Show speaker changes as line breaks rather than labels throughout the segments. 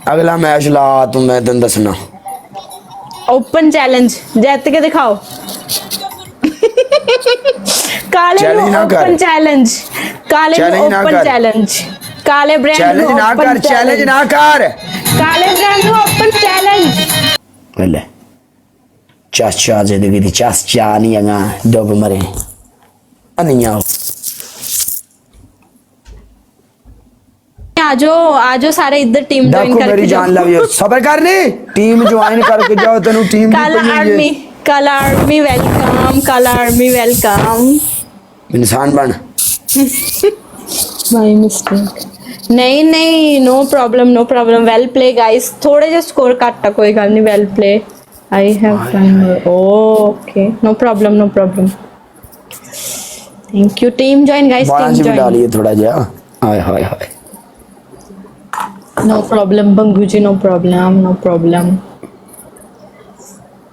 अगला मैच ला तू, मैं तेन दसना।
ओपन चैलेंज जित के दिखाओ। काले
चैलेंज ना कर।
ओपन चैलेंज, काले
चैलेंज ना
ओपन
कर।
चैलेंज, काले ब्रांड
चैलेंज ना कर, चैलेंज ना कर।
काले ब्रांड ओपन चैलेंज।
ले चाचा जिंदगी दी चाचा नहीं आगा डब मरे नहीं आओ।
आजो सारे इधर टीम ज्वाइन
देखो
करके
मेरी जान लव सबर करनी, टीम ज्वाइन करके जाओ, तेनू team
Kala army, Kala army welcome, Kala army welcome.
इंसान बन।
My mistake. नहीं नहीं, no problem no problem, well play guys. थोड़े जे स्कोर काटा, कोई गल नहीं, well play. I have fun. Okay, no problem no problem. Thank you. Team join guys, team
भी
ज्वाइन।
डालिए थोड़ा जा। Hi hi hi.
No problem Bangu ji, no problem no problem.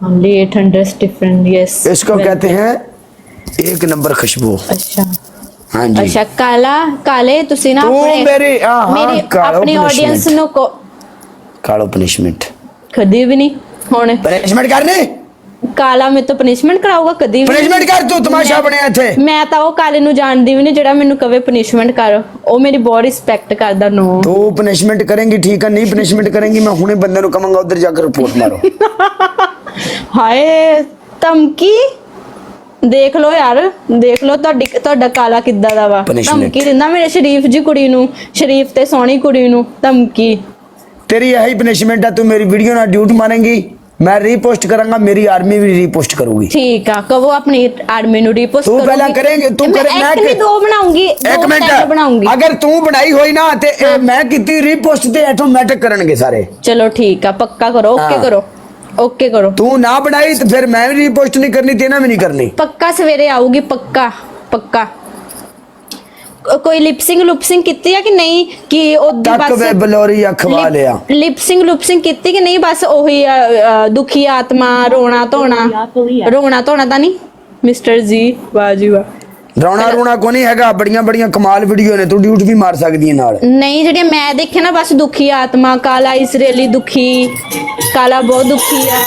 Only 800 different. Yes,
इसको कहते हैं एक नंबर खुशबू।
अच्छा
हाँ जी।
अच्छा, काला काले तुसी ना
तू
अपने
मेरी
मेरी अपनी ऑडियंस नो को
कालो पनिशमेंट
कदी भी नहीं होने।
पनिशमेंट करनी,
काला में तो पनिशमेंट कराऊगा, कदी भी
पनिशमेंट कर। तू तमाशा बनया थे।
मैं ਤਾਂ ਉਹ ਕਾਲੇ ਨੂੰ ਜਾਣਦੀ ਵੀ ਨਹੀਂ ਜਿਹੜਾ ਮੈਨੂੰ ਕਵੇ ਪਨਿਸ਼ਮੈਂਟ ਕਰ। ਉਹ ਮੇਰੀ ਬਹੁਤ ਰਿਸਪੈਕਟ ਕਰਦਾ। नो
तू पनिशमेंट करेंगी ठीक है, नहीं पनिशमेंट करेंगी मैं हुने बंदे नु कमांगा उधर जाकर रिपोर्ट मारो।
ਹਾਏ ਧਮਕੀ ਦੇਖ ਲੋ ਯਾਰ, ਦੇਖ ਲੋ ਤੁਹਾਡਾ ਕਾਲਾ ਕਿੱਦਾਂ ਦਾ ਵਾ। ਧਮਕੀ ਦਿੰਦਾ ਮੇਰੇ ਸ਼ਰੀਫ ਜੀ ਕੁੜੀ ਨੂੰ, ਸ਼ਰੀਫ ਤੇ ਸੋਹਣੀ ਕੁੜੀ ਨੂੰ ਧਮਕੀ।
तेरी यही पनिशमेंट है, तू मेरी वीडियो ना ड्यूट मारेंगी, मैं रीपोस्ट करूंगा, मेरी आर्मी भी रीपोस्ट करूंगी।
ठीक है, कहो अपनी आर्मी नु रीपोस्ट
तू पहला करेंगे, तू करे मैं
एक दो बनाऊंगी,
एक मिनट
बनाऊंगी।
अगर तू बनाई होई ना ते मैं कितनी रीपोस्ट ते ऑटोमेटिक करनगे सारे।
चलो ठीक है, पक्का करो, ओके करो, ओके करो।
तू ना बनाई तो फिर मैं भी रीपोस्ट नहीं करनी, तेना भी नहीं करनी।
पक्का सवेरे आऊगी, पक्का पक्का। कोई लिपसिंग लुपसिंग कीती है कि नहीं, कि ओदी
तक वे बलोरी अखवा लिया।
लिपसिंग लुपसिंग कीती कि नहीं, बस ओही दुखी आत्मा, रोना धोना। रोना धोना तो नहीं मिस्टर जी, वाह जी वाह।
रोना रोना को नहीं हैगा, बड़ियां बड़ियां कमाल वीडियो ने, तू ड्यूट भी मार सकदी है नाल।
नहीं जेडी मैं देखे ना, बस दुखी आत्मा, काला इसराइली दुखी, काला बहुत दुखी है।